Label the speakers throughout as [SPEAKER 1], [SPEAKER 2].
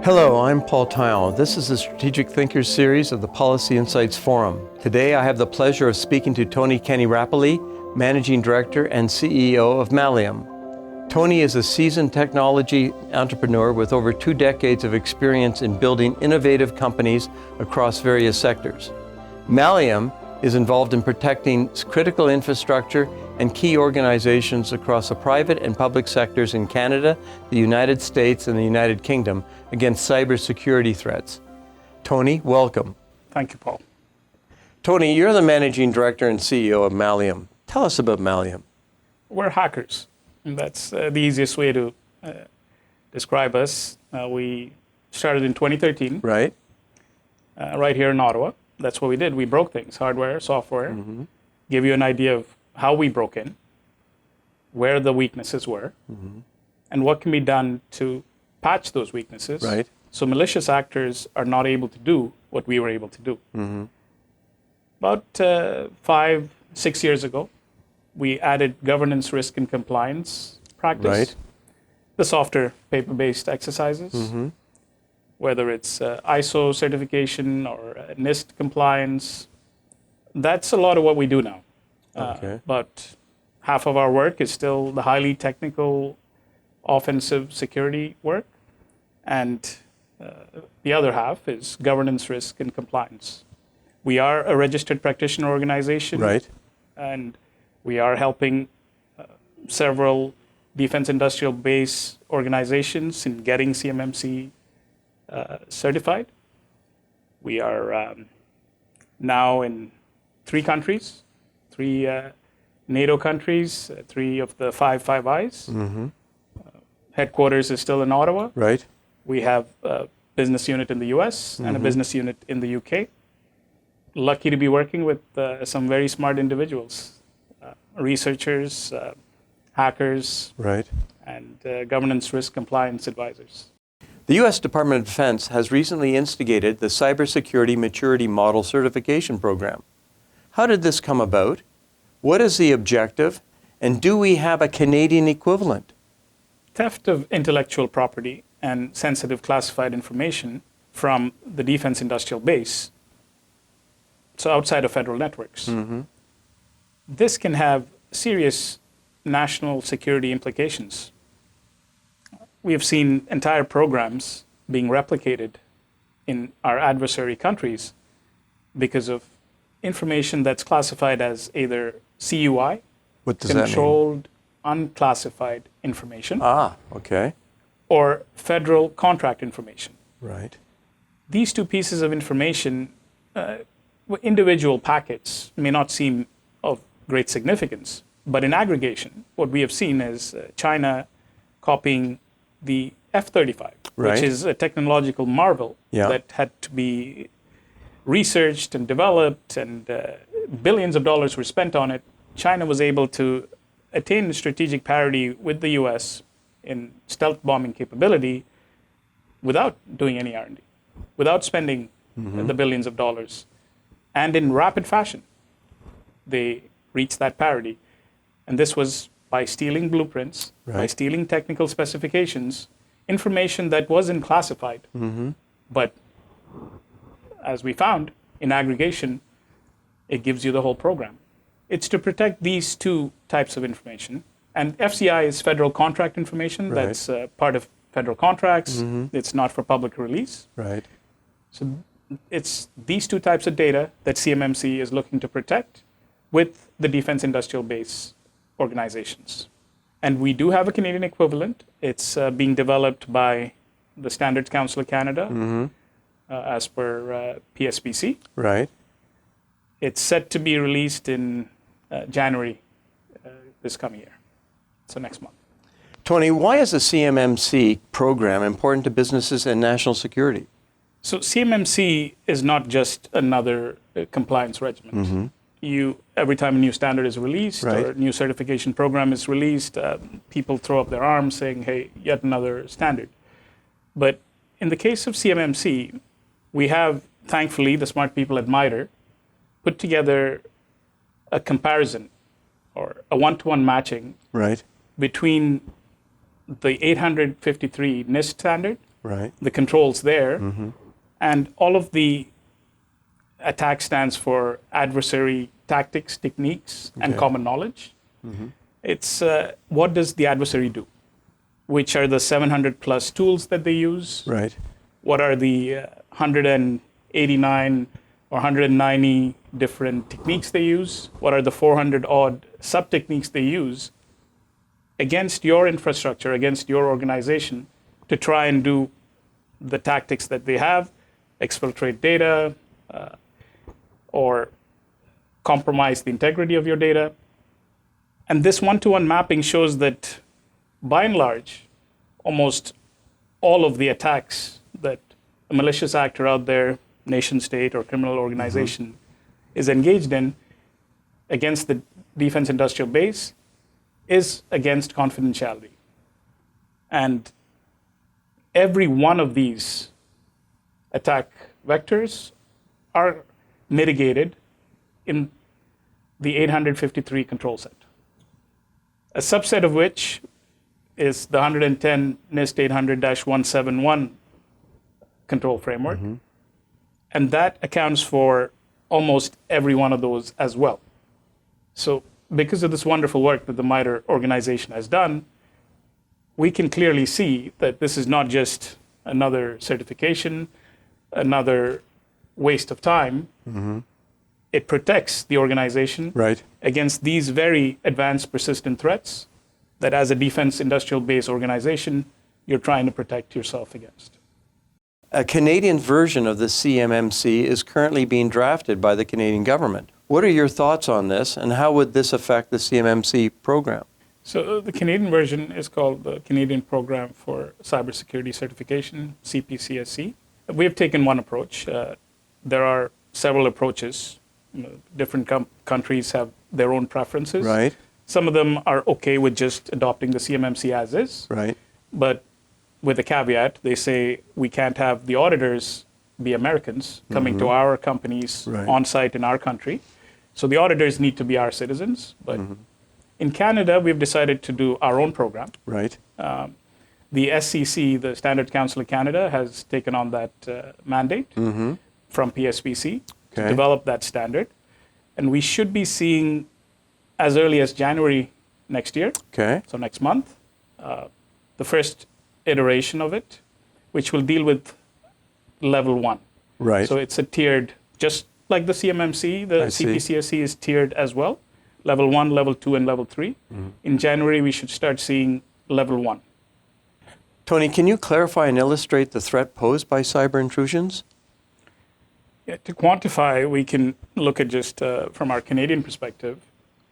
[SPEAKER 1] Hello, I'm Paul Taillon. This is the Strategic Thinkers series of the Policy Insights Forum. Today I have the pleasure of speaking to Tony Kanjirappally, Managing Director and CEO of Malleum. Tony is a seasoned technology entrepreneur with over 2 decades of experience in building innovative companies across various sectors. Malleum is involved in protecting critical infrastructure and key organizations across the private and public sectors in Canada, the United States, and the United Kingdom against cybersecurity threats. Tony, welcome.
[SPEAKER 2] Thank you, Paul.
[SPEAKER 1] Tony, you're the Managing Director and CEO of Malleum. Tell us about Malleum.
[SPEAKER 2] We're hackers, and that's the easiest way to describe us. We started in 2013,
[SPEAKER 1] Right
[SPEAKER 2] right here in Ottawa. That's what we did. We broke things, hardware, software, give you an idea of how we broke in, where the weaknesses were, and what can be done to patch those weaknesses.
[SPEAKER 1] Right.
[SPEAKER 2] So malicious actors are not able to do what we were able to do. About 5-6 years ago, we added governance, risk, and compliance practice.
[SPEAKER 1] Right.
[SPEAKER 2] The softer paper-based exercises, whether it's ISO certification or NIST compliance. That's a lot of what we do now.
[SPEAKER 1] Okay.
[SPEAKER 2] But half of our work is still the highly technical offensive security work, and the other half is governance, risk, and compliance. We are a registered practitioner organization,
[SPEAKER 1] Right.
[SPEAKER 2] and we are helping several defense industrial base organizations in getting CMMC certified. We are now in 3 countries, 3 NATO countries, 3 of the Five Eyes. Headquarters is still in Ottawa.
[SPEAKER 1] Right.
[SPEAKER 2] We have a business unit in the US and a business unit in the UK. Lucky to be working with some very smart individuals, researchers, hackers,
[SPEAKER 1] Right.
[SPEAKER 2] and governance risk compliance advisors.
[SPEAKER 1] The U.S. Department of Defense has recently instigated the Cybersecurity Maturity Model Certification Program. How did this come about? What is the objective? And do we have a Canadian equivalent?
[SPEAKER 2] Theft of intellectual property and sensitive classified information from the defense industrial base, so outside of federal networks. This can have serious national security implications. We have seen entire programs being replicated in our adversary countries because of information that's classified as either CUI,
[SPEAKER 1] What does that mean?
[SPEAKER 2] controlled unclassified information,
[SPEAKER 1] Okay.
[SPEAKER 2] or federal contract information.
[SPEAKER 1] Right.
[SPEAKER 2] These 2 pieces of information, individual packets, may not seem of great significance, but in aggregation, what we have seen is China copying the F-35,
[SPEAKER 1] Right.
[SPEAKER 2] which is a technological marvel that had to be researched and developed, and billions of dollars were spent on it. China was able to attain strategic parity with the US in stealth bombing capability without doing any R&D, without spending the billions of dollars. And in rapid fashion, they reached that parity. And this was by stealing blueprints, by
[SPEAKER 1] Right.
[SPEAKER 2] stealing technical specifications, information that wasn't classified. But as we found, in aggregation, it gives you the whole program. It's to protect these 2 types of information. And FCI is federal contract information.
[SPEAKER 1] Right.
[SPEAKER 2] That's part of federal contracts. It's not for public release.
[SPEAKER 1] Right.
[SPEAKER 2] So it's these 2 types of data that CMMC is looking to protect with the defense industrial base organizations. And we do have a Canadian equivalent. It's being developed by the Standards Council of Canada as per PSPC.
[SPEAKER 1] Right.
[SPEAKER 2] It's set to be released in January this coming year, so next month.
[SPEAKER 1] Tony, why is the CMMC program important to businesses and national security?
[SPEAKER 2] So CMMC is not just another compliance regimen. Every time a new standard is released
[SPEAKER 1] Right.
[SPEAKER 2] or a new certification program is released, people throw up their arms saying, hey, yet another standard. But in the case of CMMC, we have, thankfully, the smart people at MITRE put together a comparison or a one-to-one matching
[SPEAKER 1] Right.
[SPEAKER 2] between the 853 NIST standard
[SPEAKER 1] Right.
[SPEAKER 2] the controls there, and all of the attack stands for adversary tactics, techniques, and common knowledge. It's what does the adversary do? Which are the 700 plus tools that they use?
[SPEAKER 1] Right.
[SPEAKER 2] What are the 189 or 190 different techniques they use? What are the 400 odd sub-techniques they use against your infrastructure, against your organization, to try and do the tactics that they have, exfiltrate data, or compromise the integrity of your data? And this one-to-one mapping shows that, by and large, almost all of the attacks that a malicious actor out there, nation state or criminal organization, is engaged in against the defense industrial base is against confidentiality. And every one of these attack vectors are mitigated in the 853 control set, a subset of which is the 110 NIST 800-171 control framework. And that accounts for almost every one of those as well. So because of this wonderful work that the MITRE organization has done, we can clearly see that this is not just another certification, another waste of time. It protects the organization against these very advanced persistent threats that, as a defense industrial base organization, you're trying to protect yourself against.
[SPEAKER 1] A Canadian version of the CMMC is currently being drafted by the Canadian government. What are your thoughts on this, and how would this affect the CMMC program?
[SPEAKER 2] So the Canadian version is called the Canadian Program for Cybersecurity Certification, CPCSC. We have taken one approach. There are several approaches. Different countries have their own preferences.
[SPEAKER 1] Right.
[SPEAKER 2] Some of them are okay with just adopting the CMMC as is.
[SPEAKER 1] Right.
[SPEAKER 2] But with a caveat, they say we can't have the auditors be Americans coming to our companies on site in our country. So the auditors need to be our citizens. But in Canada, we've decided to do our own program.
[SPEAKER 1] Right.
[SPEAKER 2] The SCC, the Standards Council of Canada, has taken on that mandate from PSPC to develop that standard. And we should be seeing, as early as January next year, so next month, the first iteration of it, which will deal with level 1.
[SPEAKER 1] Right.
[SPEAKER 2] So it's a tiered, just like the CMMC, the CPCSC is tiered as well. Level 1, level 2, and level 3. In January, we should start seeing level 1.
[SPEAKER 1] Tony, can you clarify and illustrate the threat posed by cyber intrusions?
[SPEAKER 2] Yeah, to quantify, we can look at just from our Canadian perspective,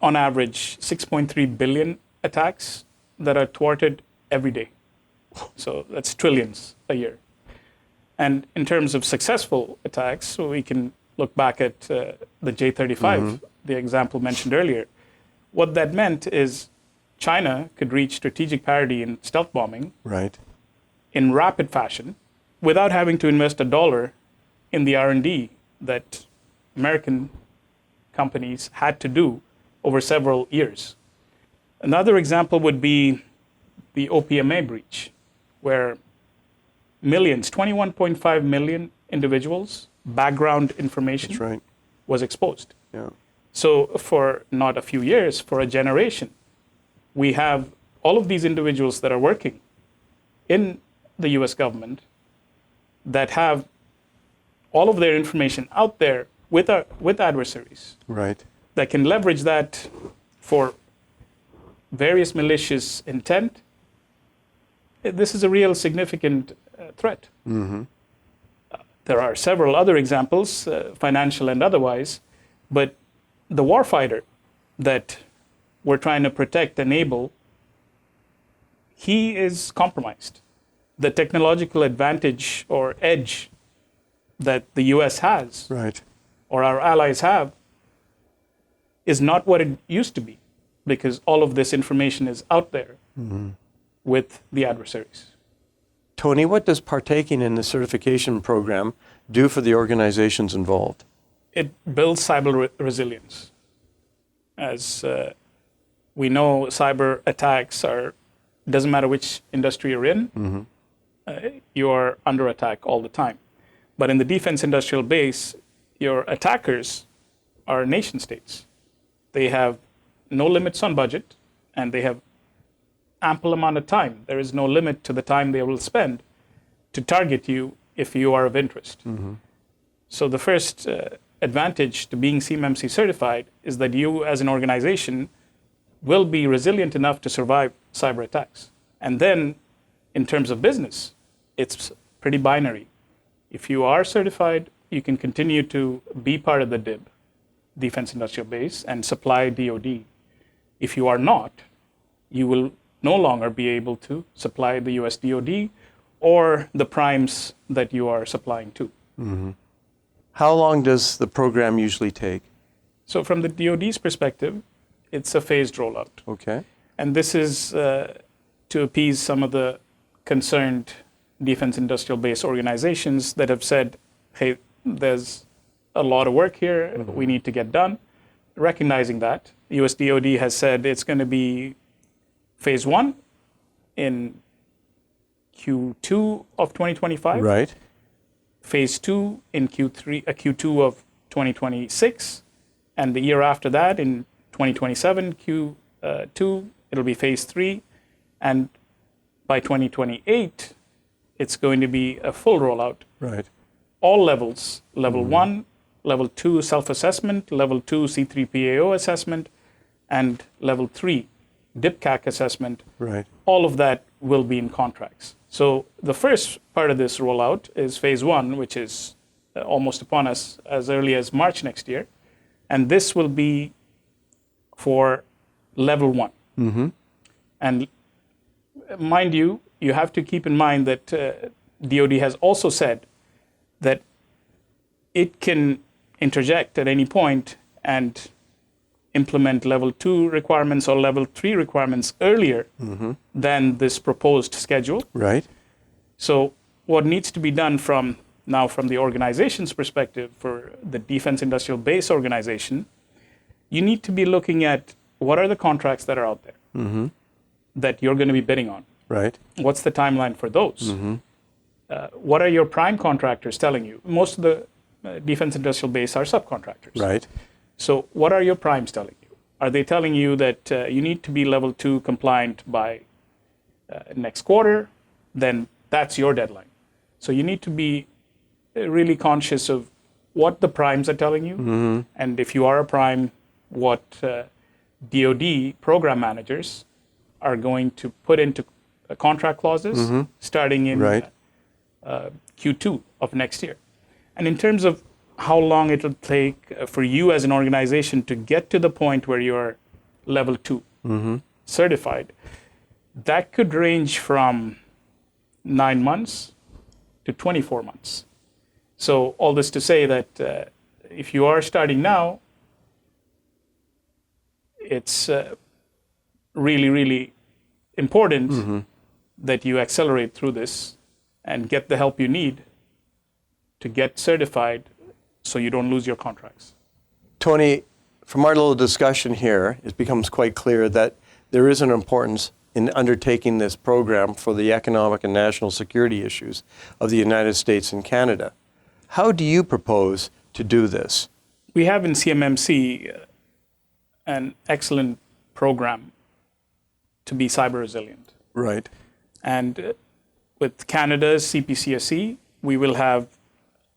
[SPEAKER 2] on average, 6.3 billion attacks that are thwarted every day. So that's trillions a year. And in terms of successful attacks, so we can look back at the J35, the example mentioned earlier. What that meant is China could reach strategic parity in stealth bombing in rapid fashion without having to invest $1 in the R&D that American companies had to do over several years. Another example would be the OPMA breach, where millions, 21.5 million individuals, background information was exposed. So for not a few years, for a generation, we have all of these individuals that are working in the US government that have all of their information out there with adversaries that can leverage that for various malicious intent. This is a real significant threat. There are several other examples, financial and otherwise, but the warfighter that we're trying to protect, enable, he is compromised. The technological advantage or edge that the US has, or our allies have, is not what it used to be, because all of this information is out there with the adversaries.
[SPEAKER 1] Tony, what does partaking in the certification program do for the organizations involved?
[SPEAKER 2] It builds cyber resilience. As we know, cyber attacks doesn't matter which industry you're in, you are under attack all the time. But in the defense industrial base, your attackers are nation states. They have no limits on budget, and they have ample amount of time. There is no limit to the time they will spend to target you if you are of interest. So the first advantage to being CMMC certified is that you as an organization will be resilient enough to survive cyber attacks. And then in terms of business, it's pretty binary. If you are certified, you can continue to be part of the DIB, Defense Industrial Base, and supply DoD. If you are not, you will no longer be able to supply the US DoD or the primes that you are supplying to.
[SPEAKER 1] How long does the program usually take?
[SPEAKER 2] So from the DoD's perspective, it's a phased rollout.
[SPEAKER 1] Okay.
[SPEAKER 2] And this is to appease some of the concerned defense industrial base organizations that have said, hey, there's a lot of work here, we need to get done. Recognizing that, US DoD has said it's going to be phase one in Q2 of 2025.
[SPEAKER 1] Right.
[SPEAKER 2] Phase two in Q2 of 2026, and the year after that in 2027, Q2, it'll be phase three, and by 2028, it's going to be a full rollout.
[SPEAKER 1] Right.
[SPEAKER 2] All levels, level one, level two self-assessment, level two C3PAO assessment, and level three DIPCAC assessment.
[SPEAKER 1] Right.
[SPEAKER 2] All of that will be in contracts. So the first part of this rollout is phase one, which is almost upon us as early as March next year. And this will be for level one. And mind you, you have to keep in mind that DoD has also said that it can interject at any point and implement level two requirements or level three requirements earlier than this proposed schedule.
[SPEAKER 1] Right.
[SPEAKER 2] So what needs to be done from the organization's perspective for the defense industrial base organization, you need to be looking at what are the contracts that are out there that you're going to be bidding on.
[SPEAKER 1] Right.
[SPEAKER 2] What's the timeline for those? What are your prime contractors telling you? Most of the defense industrial base are subcontractors.
[SPEAKER 1] Right.
[SPEAKER 2] So what are your primes telling you? Are they telling you that you need to be level two compliant by next quarter? Then that's your deadline. So you need to be really conscious of what the primes are telling you. And if you are a prime, what DoD program managers are going to put into contract clauses starting in Q2 of next year. And in terms of how long it will take for you as an organization to get to the point where you're level two certified, that could range from 9 months to 24 months. So all this to say that if you are starting now, it's really, really important that you accelerate through this and get the help you need to get certified so you don't lose your contracts.
[SPEAKER 1] Tony, from our little discussion here, it becomes quite clear that there is an importance in undertaking this program for the economic and national security issues of the United States and Canada. How do you propose to do this?
[SPEAKER 2] We have in CMMC an excellent program to be cyber resilient.
[SPEAKER 1] Right.
[SPEAKER 2] And with Canada's CPCSE, we will have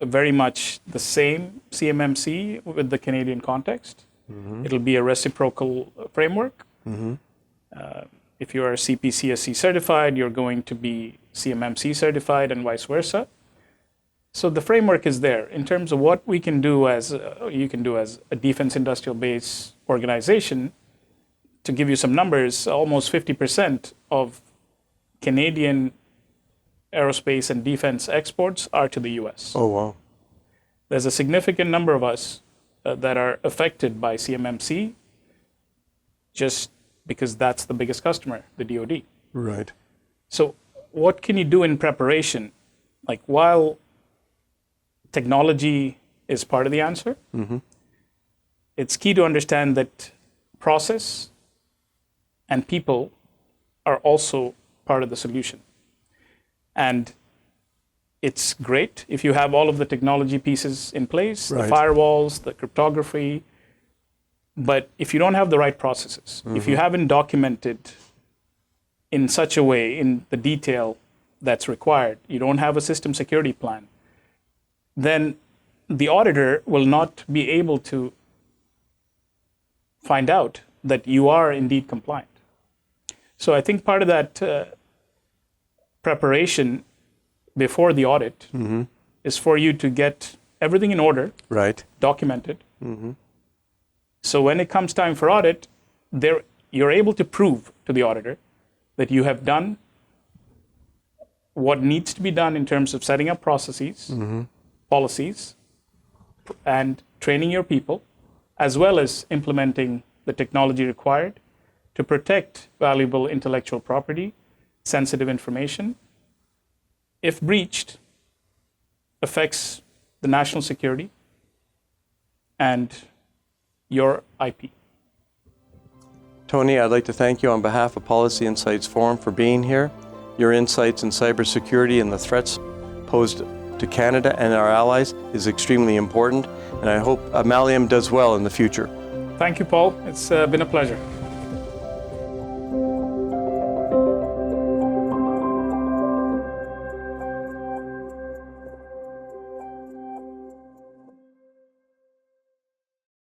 [SPEAKER 2] very much the same CMMC with the Canadian context. It'll be a reciprocal framework. If you are CPCSE certified, you're going to be CMMC certified and vice versa. So the framework is there. In terms of what we can do as you can do as a defense industrial base organization, to give you some numbers, almost 50% of Canadian aerospace and defense exports are to the US.
[SPEAKER 1] Oh, wow.
[SPEAKER 2] There's a significant number of us that are affected by CMMC just because that's the biggest customer, the DoD.
[SPEAKER 1] Right.
[SPEAKER 2] So what can you do in preparation? Like while technology is part of the answer, it's key to understand that process and people are also part of the solution. And it's great if you have all of the technology pieces in place,
[SPEAKER 1] Right.
[SPEAKER 2] the firewalls, the cryptography. But if you don't have the right processes, if you haven't documented in such a way, in the detail that's required, you don't have a system security plan, then the auditor will not be able to find out that you are indeed compliant. So I think part of that preparation before the audit is for you to get everything in order,
[SPEAKER 1] Right.
[SPEAKER 2] documented. So when it comes time for audit, you're able to prove to the auditor that you have done what needs to be done in terms of setting up processes, policies, and training your people, as well as implementing the technology required to protect valuable intellectual property, sensitive information. If breached, affects the national security and your IP.
[SPEAKER 1] Tony, I'd like to thank you on behalf of Policy Insights Forum for being here. Your insights in cybersecurity and the threats posed to Canada and our allies is extremely important, and I hope Malleum does well in the future.
[SPEAKER 2] Thank you, Paul. It's been a pleasure.